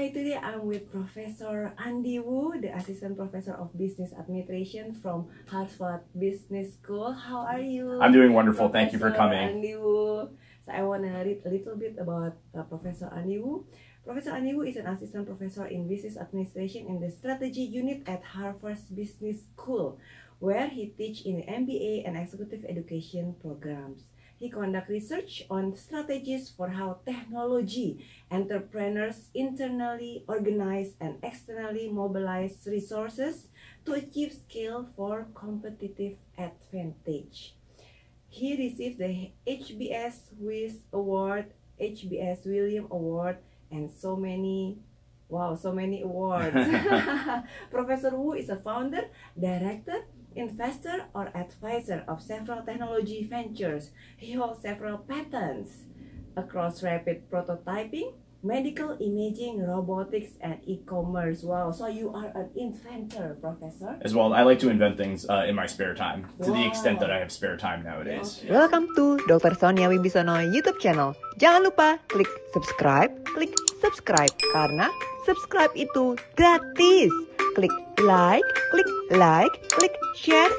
Hi, today I'm with Professor Andy Wu, the Assistant Professor of Business Administration from Harvard Business School. How are you? I'm doing wonderful. Professor Thank you for coming. Andy Wu. So I want to read a little bit about Professor Andy Wu. Professor Andy Wu is an Assistant Professor in Business Administration in the Strategy Unit at Harvard Business School, where he teaches in the MBA and Executive Education programs. He conducts research on strategies for how technology entrepreneurs internally organize and externally mobilize resources to achieve scale for competitive advantage. He received the HBS Wiz Award, HBS William Award, and so many awards. Professor Wu is a founder, director, investor or advisor of several technology ventures. He holds several patents across rapid prototyping, medical imaging, robotics, and e-commerce. Wow, so you are an inventor, Professor. As well, I like to invent things in my spare time, to the extent that I have spare time nowadays. Okay. Welcome to Dr. Sonia Wibisono YouTube channel. Jangan lupa klik subscribe, karena subscribe itu gratis. Klik like, klik share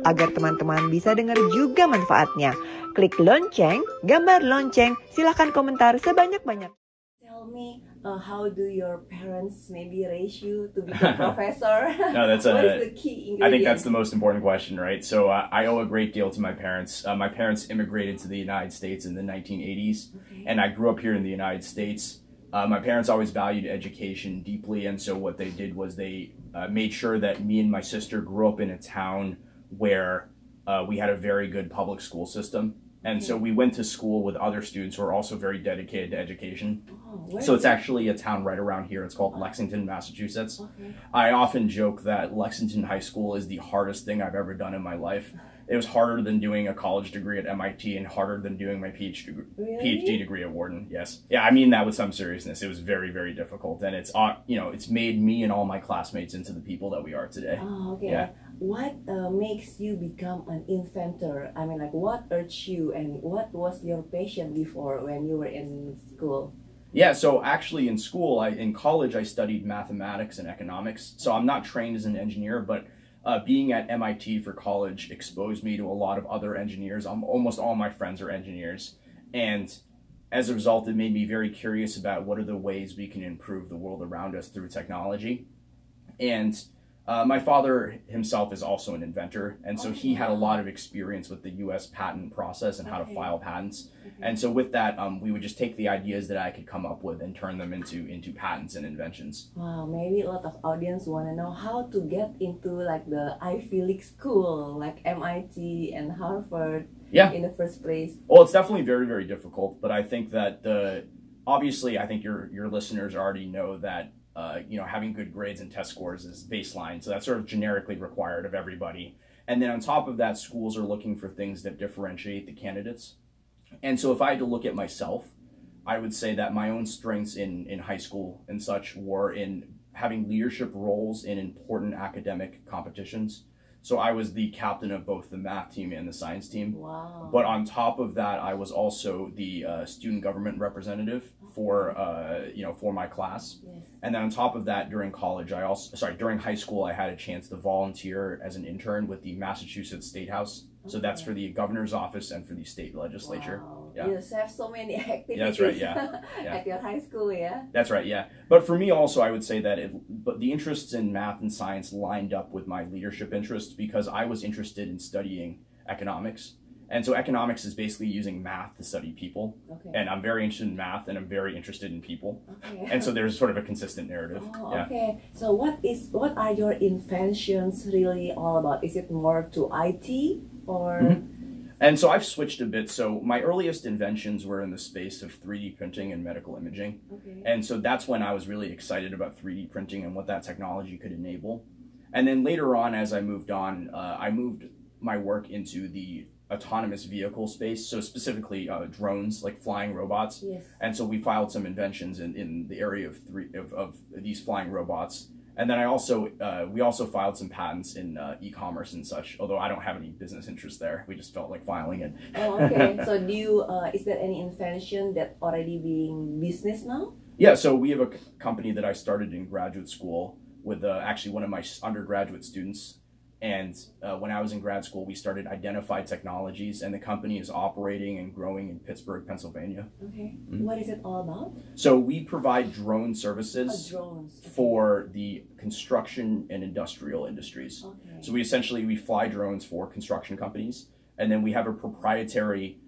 agar teman-teman bisa dengar juga manfaatnya. Klik lonceng, gambar lonceng, silahkan komentar sebanyak-banyak. Tell me, how do your parents maybe raise you to become professor? No, that's what is the key ingredient? I think that's the most important question, right? So I owe a great deal to my parents. My parents immigrated to the United States in the 1980s, and I grew up here in the United States. My parents always valued education deeply, and so what they did was they made sure that me and my sister grew up in a town where we had a very good public school system. And so we went to school with other students who are also very dedicated to education. So it's actually a town right around here. It's called Lexington, Massachusetts. I often joke that Lexington High School is the hardest thing I've ever done in my life. It was harder than doing a college degree at MIT and harder than doing my PhD degree at Wharton. Yes. Yeah, I mean that with some seriousness. It was very, very difficult. And it's, it's made me and all my classmates into the people that we are today. Oh, okay. Yeah. What makes you become an inventor? I mean, like, what urged you and what was your passion before when you were in school? Yeah, so actually in school, in college, I studied mathematics and economics. So I'm not trained as an engineer, but being at MIT for college exposed me to a lot of other engineers. Almost all my friends are engineers. And as a result, it made me very curious about what are the ways we can improve the world around us through technology. And my father himself is also an inventor, and so he had a lot of experience with the U.S. patent process and how to file patents. And so with that, we would just take the ideas that I could come up with and turn them into patents and inventions. Wow, maybe a lot of audience want to know how to get into like the Ivy League school, like MIT and Harvard in the first place. Well, it's definitely very, very difficult, but I think that obviously, I think your listeners already know that having good grades and test scores is baseline. So that's sort of generically required of everybody. And then on top of that, schools are looking for things that differentiate the candidates. And so if I had to look at myself, I would say that my own strengths in high school and such were in having leadership roles in important academic competitions. So I was the captain of both the math team and the science team. Wow. But on top of that, I was also the student government representative for my class. Yes. And then on top of that, during high school, I had a chance to volunteer as an intern with the Massachusetts State House. So that's for the governor's office and for the state legislature. Wow. Yeah. You have so many activities. That's right, yeah. At your high school, yeah? That's right, yeah. But for me also, I would say that the interests in math and science lined up with my leadership interests because I was interested in studying economics. And so economics is basically using math to study people. And I'm very interested in math and I'm very interested in people. And so there's sort of a consistent narrative. Okay. So what are your inventions really all about? Is it more to IT or? And so I've switched a bit. So my earliest inventions were in the space of 3D printing and medical imaging. And so that's when I was really excited about 3D printing and what that technology could enable. And then later on, as I moved on, I moved my work into the autonomous vehicle space, so specifically drones, like flying robots. And so we filed some inventions in the area of these flying robots. And then we also filed some patents in e-commerce and such, although I don't have any business interest there. We just felt like filing it. Oh, okay. So is there any invention that already being business now? Yeah, so we have a company that I started in graduate school with actually one of my undergraduate students. And when I was in grad school, we started Identified Technologies, and the company is operating and growing in Pittsburgh, Pennsylvania. Okay. What is it all about? So we provide drone services Drones. Okay. for the construction and industrial industries. Okay. So we fly drones for construction companies, and then we have a proprietary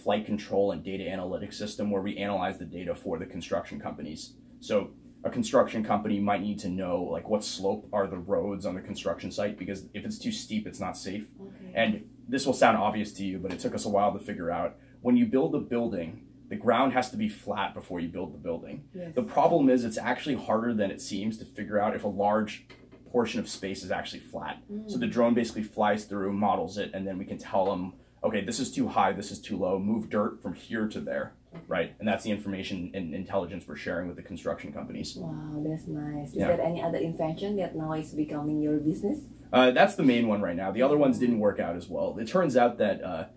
flight control and data analytics system where we analyze the data for the construction companies. So a construction company might need to know like what slope are the roads on the construction site, because if it's too steep, it's not safe. Okay. And this will sound obvious to you, but it took us a while to figure out. When you build a building, the ground has to be flat before you build the building. Yes. The problem is it's actually harder than it seems to figure out if a large portion of space is actually flat. So the drone basically flies through, models it, and then we can tell them, okay, this is too high, this is too low, move dirt from here to there. Right, and that's the information and intelligence we're sharing with the construction companies. Wow, that's nice. Is there any other invention that now is becoming your business? That's the main one right now. The other ones didn't work out as well. It turns out that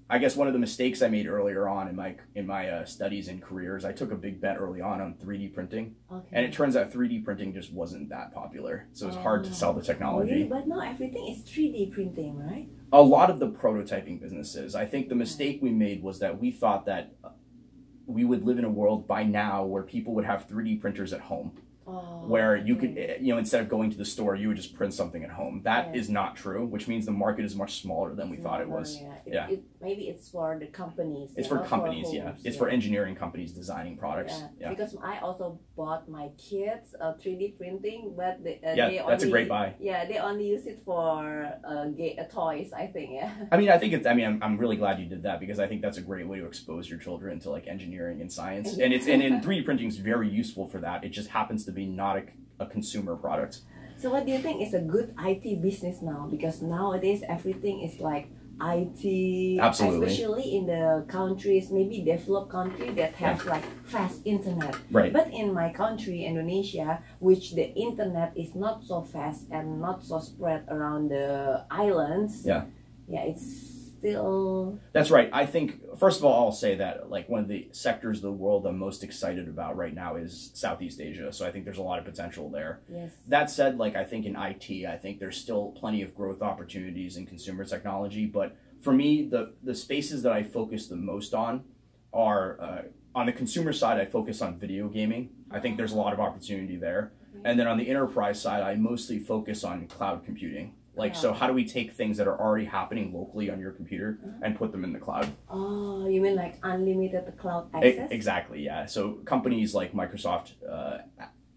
I guess one of the mistakes I made earlier on in my studies and careers, I took a big bet early on 3D printing, and it turns out 3D printing just wasn't that popular. So it's hard to sell the technology. Really? But now everything is 3D printing, right? A lot of the prototyping businesses. I think the mistake we made was that we thought that we would live in a world by now where people would have 3D printers at home. Where you could, instead of going to the store, you would just print something at home. That is not true, which means the market is much smaller than we thought it was. Maybe it's for the companies. It's for companies, It's for engineering companies designing products. Because I also bought my kids 3D printing, but they that's a great buy. Yeah, they only use it for toys, I think. I'm really glad you did that, because I think that's a great way to expose your children to like engineering and science. And 3D printing is very useful for that. It just happens to be not a consumer product. So what do you think is a good IT business now? Because nowadays everything is like IT, Absolutely. Especially in the countries, maybe developed country that have like fast internet. Right. But in my country, Indonesia, which the internet is not so fast and not so spread around the islands. It's still. That's right. I think, first of all, I'll say that like one of the sectors of the world I'm most excited about right now is Southeast Asia. So I think there's a lot of potential there. Yes. That said, like I think in IT, I think there's still plenty of growth opportunities in consumer technology. But for me, the spaces that I focus the most on are on the consumer side, I focus on video gaming. I think there's a lot of opportunity there. And then on the enterprise side, I mostly focus on cloud computing. Like, so how do we take things that are already happening locally on your computer and put them in the cloud? Oh, you mean like unlimited cloud access? Exactly, yeah. So companies like Microsoft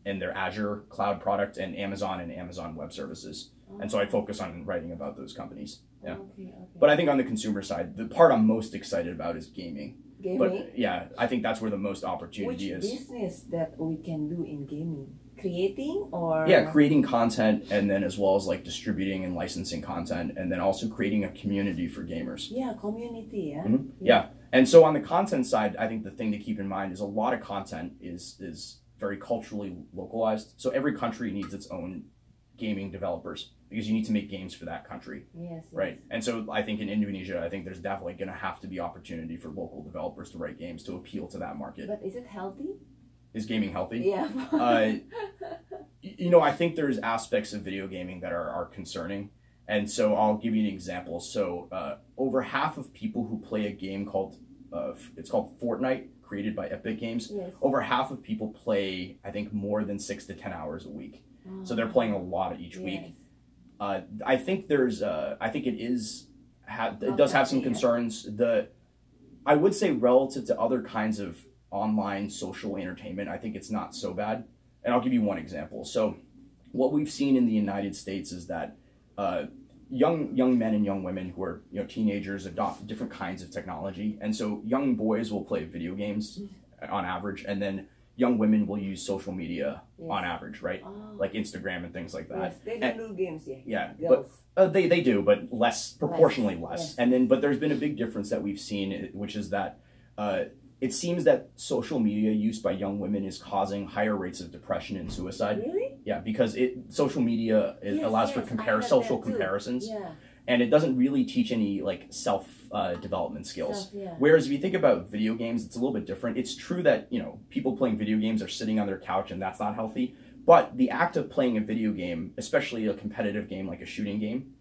and their Azure cloud product, and Amazon Web Services. And so I focus on writing about those companies. Yeah. Okay. But I think on the consumer side, the part I'm most excited about is gaming. Gaming? But yeah, I think that's where the most opportunity is. Which business that we can do in gaming? Creating or? Yeah, creating content, and then as well as like distributing and licensing content, and then also creating a community for gamers. Yeah, community, yeah. Yeah. And so on the content side, I think the thing to keep in mind is a lot of content is very culturally localized. So every country needs its own gaming developers, because you need to make games for that country. Yes. Right. And so I think in Indonesia, I think there's definitely going to have to be opportunity for local developers to write games to appeal to that market. But is it healthy? Is gaming healthy? Yeah. I think there's aspects of video gaming that are concerning. And so I'll give you an example. So over half of people who play a game called Fortnite, created by Epic Games, over half of people play, I think, more than 6 to 10 hours a week. So they're playing a lot each week. I think it does have some concerns. I would say relative to other kinds of online social entertainment, I think it's not so bad. And I'll give you one example. So what we've seen in the United States is that young men and young women who are teenagers adopt different kinds of technology. And so young boys will play video games on average, and then young women will use social media on average, right? Like Instagram and things like that. Yes, they do games, Yeah, girls. but they do, but proportionally less. Yes. And then, but there's been a big difference that we've seen, which is that it seems that social media use by young women is causing higher rates of depression and suicide. Really? Yeah, because social media allows for social comparisons. Yeah. and it doesn't really teach any like self development skills. Yeah. Whereas if you think about video games, it's a little bit different. It's true that, you know, people playing video games are sitting on their couch and that's not healthy. But the act of playing a video game, especially a competitive game like a shooting game,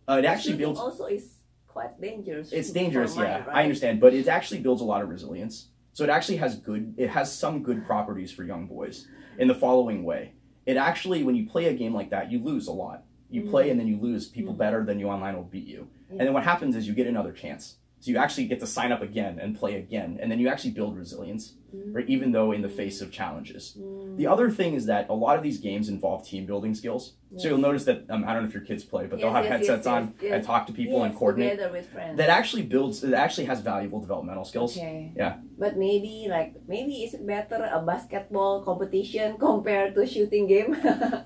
it actually builds. Also is quite dangerous. It's dangerous, yeah. Mind, right? I understand, but it actually builds a lot of resilience. So it actually has some good properties for young boys in the following way. It actually, when you play a game like that, you lose a lot. You play and then you lose. People better than you online will beat you. And then what happens is you get another chance. So you actually get to sign up again and play again. And then you actually build resilience, right? Even though in the face of challenges. The other thing is that a lot of these games involve team building skills. So you'll notice that, I don't know if your kids play, but they'll have headsets on and talk to people and coordinate. Together with friends. That actually it actually has valuable developmental skills. Okay. Yeah. But maybe is it better a basketball competition compared to shooting game?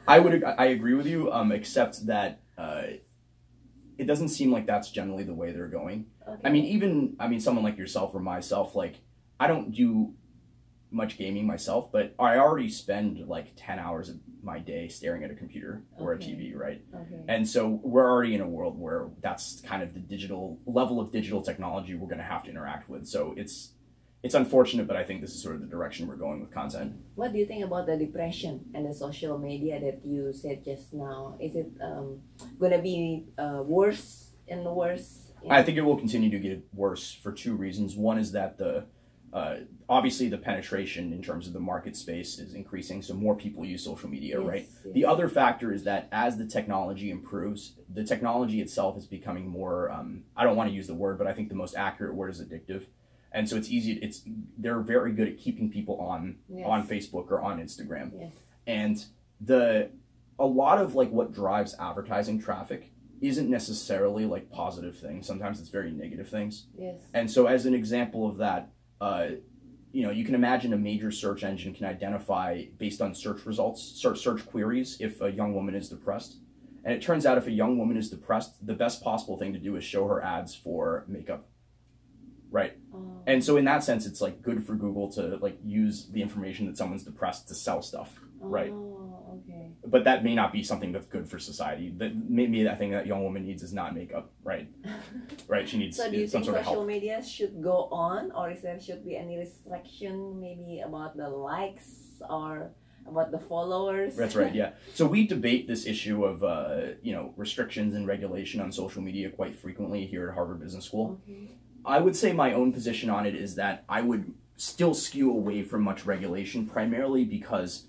I agree with you, except that it doesn't seem like that's generally the way they're going. Okay. I mean, someone like yourself or myself, like, I don't do much gaming myself, but I already spend like 10 hours of my day staring at a computer or a TV, right? Okay. And so we're already in a world where that's kind of the level of digital technology we're going to have to interact with. So it's unfortunate, but I think this is sort of the direction we're going with content. What do you think about the depression and the social media that you said just now? Is it going to be worse and worse? I think it will continue to get worse for two reasons. One is that obviously the penetration in terms of the market space is increasing, so more people use social media, right? Yes. The other factor is that as the technology improves, the technology itself is becoming more, I don't want to use the word, but I think the most accurate word is addictive. And so they're very good at keeping people on Facebook or on Instagram. Yes. And a lot of like what drives advertising traffic isn't necessarily like positive things. Sometimes it's very negative things. Yes. And so as an example of that, you can imagine a major search engine can identify based on search results, search queries, if a young woman is depressed. And it turns out if a young woman is depressed, the best possible thing to do is show her ads for makeup. Right. And so in that sense, it's like good for Google to like use the information that someone's depressed to sell stuff. Right. Okay. But that may not be something that's good for society. That maybe that thing that young woman needs is not makeup. Right. Right. She needs so do you some think sort of help. Social media should go on, or is there should be any restriction maybe about the likes or about the followers? That's right, yeah. So we debate this issue of, restrictions and regulation on social media quite frequently here at Harvard Business School. Okay. I would say my own position on it is that I would still skew away from much regulation, primarily because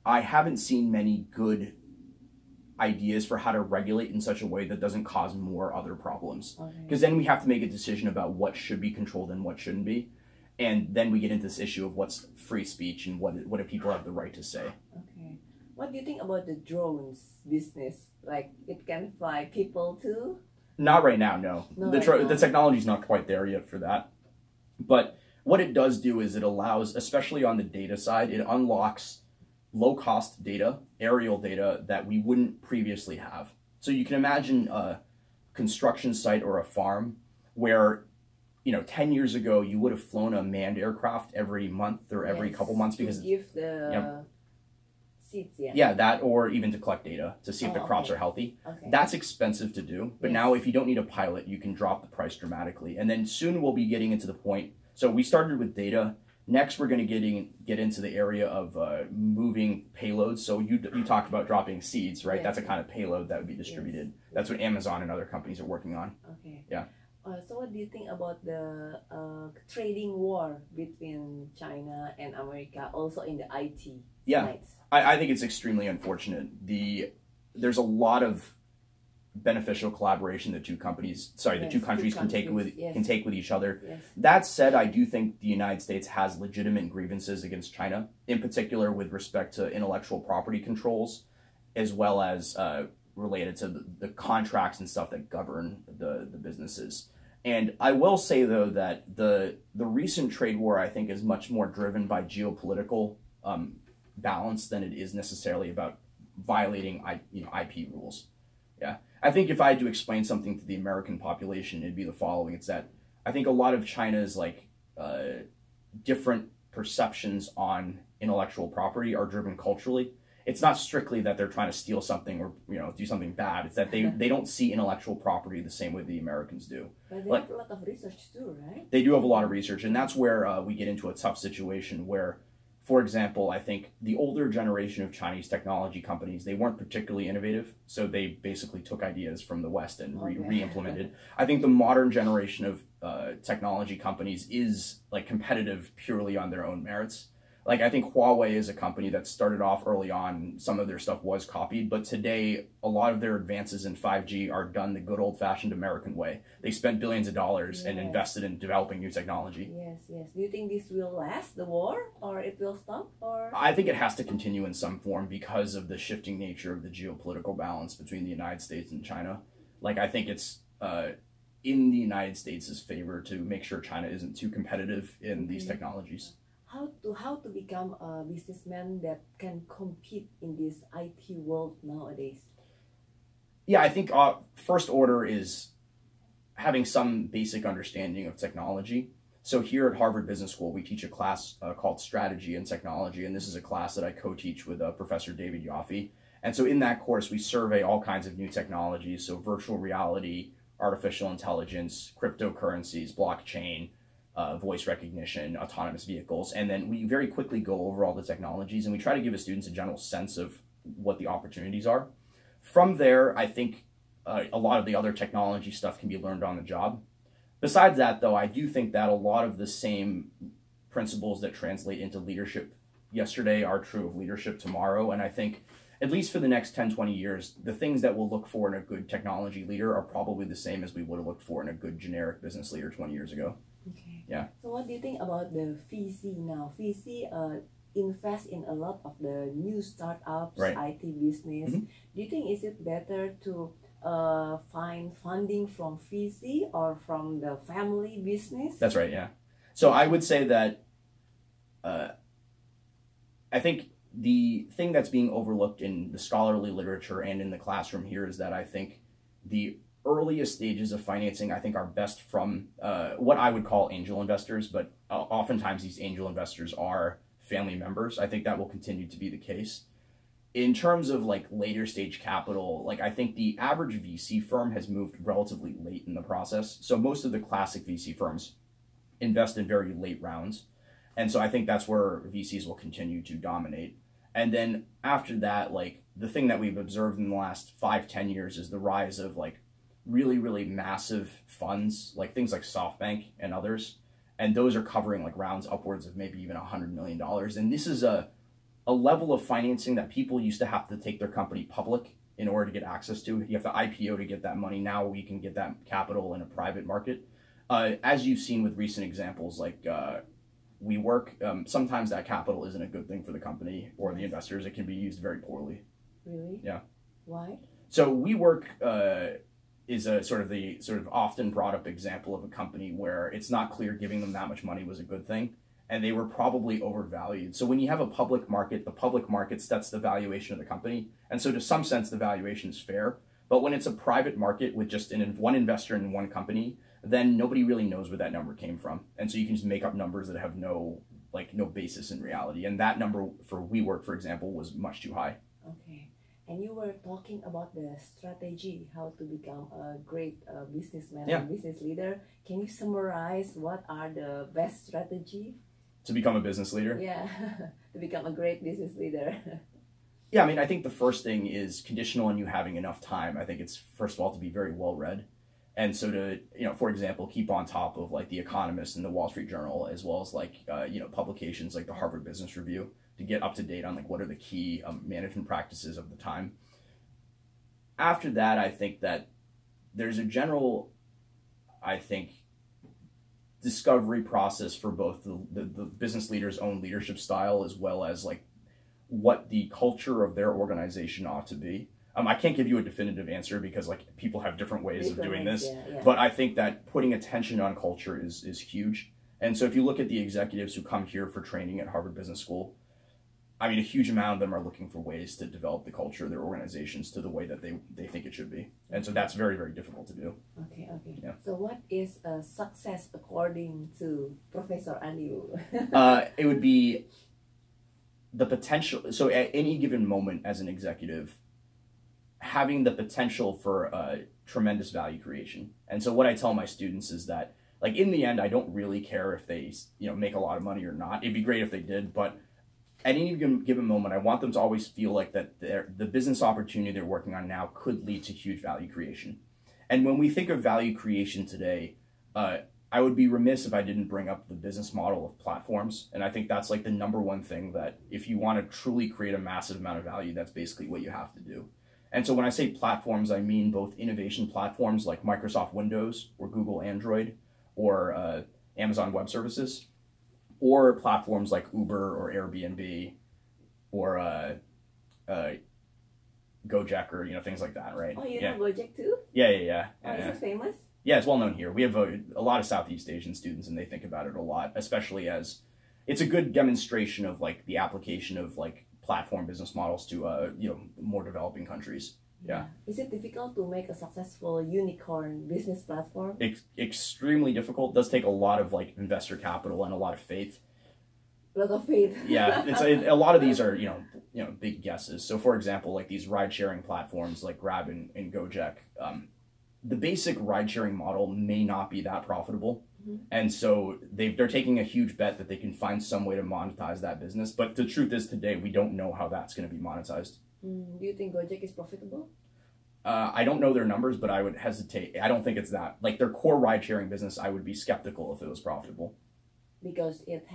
I haven't seen many good ideas for how to regulate in such a way that doesn't cause more other problems. Because then we have to make a decision about what should be controlled and what shouldn't be. And then we get into this issue of what's free speech and what do people have the right to say. Okay. What do you think about the drones business? Like, it can fly people too? Not right now, no. The technology's not quite there yet for that. But what it does do is it allows, especially on the data side, it unlocks low-cost data, aerial data, that we wouldn't previously have. So you can imagine a construction site or a farm where 10 years ago, you would have flown a manned aircraft every month or every couple months because to give the seeds, that, or even to collect data to see if the crops are healthy. Okay. That's expensive to do, but now if you don't need a pilot, you can drop the price dramatically. And then soon we'll be getting into the point. So we started with data. Next, we're going to get into the area of moving payloads. So you talked about dropping seeds, right? Yes. That's a kind of payload that would be distributed. Yes. That's what Amazon and other companies are working on. Okay. Yeah. So what do you think about the trading war between China and America, also in the IT sites? I think it's extremely unfortunate. There's a lot of beneficial collaboration the two countries can take with each other. Yes. That said, I do think the United States has legitimate grievances against China, in particular with respect to intellectual property controls, as well as related to the contracts and stuff that govern the businesses. And I will say, though, that the recent trade war, I think, is much more driven by geopolitical balance than it is necessarily about violating IP rules. Yeah, I think if I had to explain something to the American population, it'd be the following. It's that I think a lot of China's different perceptions on intellectual property are driven culturally. it's not strictly that they're trying to steal something or do something bad. It's that they don't see intellectual property the same way the Americans do. But they have a lot of research too, right? They do have a lot of research, and that's where we get into a tough situation where, for example, I think the older generation of Chinese technology companies, they weren't particularly innovative, so they basically took ideas from the West and re-implemented. I think the modern generation of technology companies is like competitive purely on their own merits. Like, I think Huawei is a company that started off early on. Some of their stuff was copied, but today a lot of their advances in 5G are done the good old-fashioned American way. They spent billions of dollars and invested in developing new technology. Yes, yes. Do you think this will last, the war, or it will stop? Or I think it has to continue in some form because of the shifting nature of the geopolitical balance between the United States and China. Like, I think it's in the United States' favor to make sure China isn't too competitive in these technologies. How to become a businessman that can compete in this IT world nowadays? Yeah, I think first order is having some basic understanding of technology. So here at Harvard Business School, we teach a class called Strategy and Technology, and this is a class that I co-teach with Professor David Yaffe. And so in that course, we survey all kinds of new technologies, so virtual reality, artificial intelligence, cryptocurrencies, blockchain, voice recognition, autonomous vehicles, and then we very quickly go over all the technologies and we try to give the students a general sense of what the opportunities are. From there, I think a lot of the other technology stuff can be learned on the job. Besides that, though, I do think that a lot of the same principles that translate into leadership yesterday are true of leadership tomorrow, and I think at least for the next 10, 20 years, the things that we'll look for in a good technology leader are probably the same as we would have looked for in a good generic business leader 20 years ago. Okay. Yeah. So what do you think about the VC now? VC invest in a lot of the new startups, IT business. Do you think is it better to find funding from VC or from the family business? That's right, yeah. So I would say that I think the thing that's being overlooked in the scholarly literature and in the classroom here is that I think the earliest stages of financing, I think, are best from what I would call angel investors, but oftentimes these angel investors are family members. I think that will continue to be the case. In terms of like later stage capital, like I think the average VC firm has moved relatively late in the process. So most of the classic VC firms invest in very late rounds. And so I think that's where VCs will continue to dominate. And then after that, like the thing that we've observed in the last 5-10 years is the rise of like really, really massive funds, like things like SoftBank and others. And those are covering like rounds upwards of maybe even $100 million. And this is a level of financing that people used to have to take their company public in order to get access to. You have to IPO to get that money. Now we can get that capital in a private market. As you've seen with recent examples like WeWork, sometimes that capital isn't a good thing for the company or the investors. It can be used very poorly. Really? Yeah. Why? So WeWork is a sort of often brought up example of a company where it's not clear giving them that much money was a good thing, and they were probably overvalued. So when you have a public market, the public market sets the valuation of the company, and so to some sense the valuation is fair. But when it's a private market with just one investor in one company, then nobody really knows where that number came from, and so you can just make up numbers that have no basis in reality. And that number for WeWork, for example, was much too high. Okay. And you were talking about the strategy, how to become a great businessman and business leader. Can you summarize what are the best strategy? To become a business leader? Yeah, to become a great business leader. Yeah, I mean, I think the first thing is conditional on you having enough time. I think it's, first of all, to be very well read. And so to, for example, keep on top of like The Economist and the Wall Street Journal, as well as like, publications like the Harvard Business Review, to get up to date on like what are the key management practices of the time. After that, I think that there's a general, discovery process for both the business leader's own leadership style as well as like what the culture of their organization ought to be. I can't give you a definitive answer because like people have different ways of doing this, but I think that putting attention on culture is huge. And so if you look at the executives who come here for training at Harvard Business School, I mean, a huge amount of them are looking for ways to develop the culture of their organizations to the way that they think it should be. And so that's very, very difficult to do. Okay. Yeah. So what is a success according to Professor Andy Wu? It would be the potential. So at any given moment as an executive, having the potential for tremendous value creation. And so what I tell my students is that, like, in the end, I don't really care if they, make a lot of money or not. It'd be great if they did, but at any given moment, I want them to always feel like that the business opportunity they're working on now could lead to huge value creation. And when we think of value creation today, I would be remiss if I didn't bring up the business model of platforms. And I think that's like the number one thing that if you want to truly create a massive amount of value, that's basically what you have to do. And so when I say platforms, I mean both innovation platforms like Microsoft Windows or Google Android or Amazon Web Services, or platforms like Uber or Airbnb or Gojek or things like that, right? Oh, you know Gojek too? Yeah. Oh, is it famous? Yeah, it's well known here. We have a lot of Southeast Asian students, and they think about it a lot, especially as it's a good demonstration of like the application of like platform business models to more developing countries. Yeah. Is it difficult to make a successful unicorn business platform? Extremely difficult. It does take a lot of like investor capital and a lot of faith. A lot of faith. Yeah, it's a lot of these are big guesses. So for example, like these ride sharing platforms like Grab and Gojek, the basic ride sharing model may not be that profitable. And so they're taking a huge bet that they can find some way to monetize that business. But the truth is today, we don't know how that's going to be monetized. Do you think Gojek is profitable? I don't know their numbers, but I would hesitate. I don't think it's that. Like their core ride sharing business, I would be skeptical if it was profitable. Because it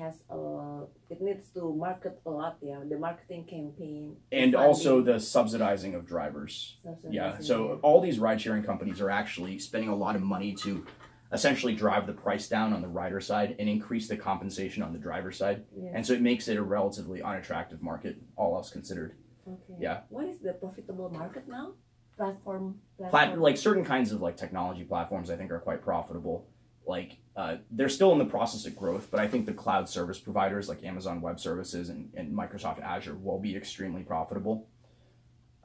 needs to market a lot, the marketing campaign. And also the subsidizing of drivers. So all these ride sharing companies are actually spending a lot of money to essentially drive the price down on the rider side and increase the compensation on the driver side. Yes. And so it makes it a relatively unattractive market, all else considered. Okay. Yeah. What is the profitable market now? Platform. Like certain kinds of like technology platforms I think are quite profitable. Like they're still in the process of growth, but I think the cloud service providers like Amazon Web Services and Microsoft Azure will be extremely profitable.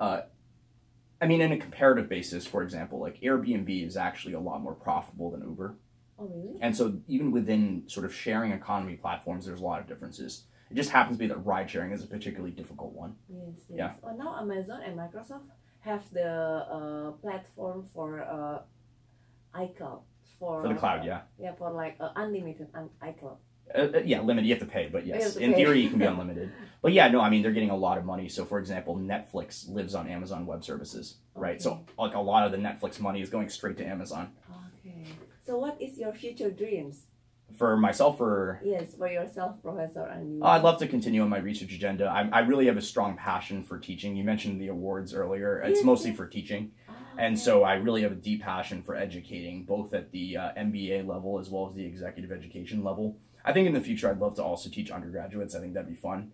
I mean, in a comparative basis, for example, like Airbnb is actually a lot more profitable than Uber. Oh, really? And so even within sort of sharing economy platforms, there's a lot of differences. It just happens to be that ride sharing is a particularly difficult one. Yes. Yeah. Oh, now Amazon and Microsoft have the platform for iCloud. For the cloud, yeah. Yeah, for like unlimited iCloud. Limited. You have to pay, but yes, in pay. theory you can be unlimited. But yeah, no, I mean they're getting a lot of money. So for example, Netflix lives on Amazon Web Services, right? Okay. So like a lot of the Netflix money is going straight to Amazon. Okay. So what is your future dreams? For myself, or yes, for yourself, Professor Andy Wu. I'd love to continue on my research agenda. I really have a strong passion for teaching. You mentioned the awards earlier. It's mostly for teaching. And so I really have a deep passion for educating, both at the MBA level as well as the executive education level. I think in the future I'd love to also teach undergraduates. I think that'd be fun.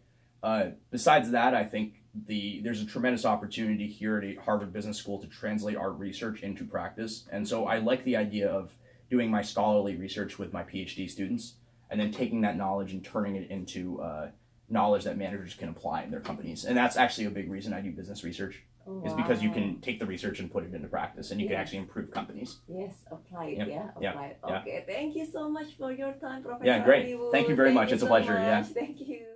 Besides that, I think there's a tremendous opportunity here at Harvard Business School to translate our research into practice. And so I like the idea of doing my scholarly research with my PhD students and then taking that knowledge and turning it into knowledge that managers can apply in their companies. And that's actually a big reason I do business research. Is because you can take the research and put it into practice, and you can actually improve companies. Yes, apply it. Apply it. Okay, thank you so much for your time, Professor. Yeah, great. Andy Wu. Thank you very much. It's a pleasure. Yeah. Thank you.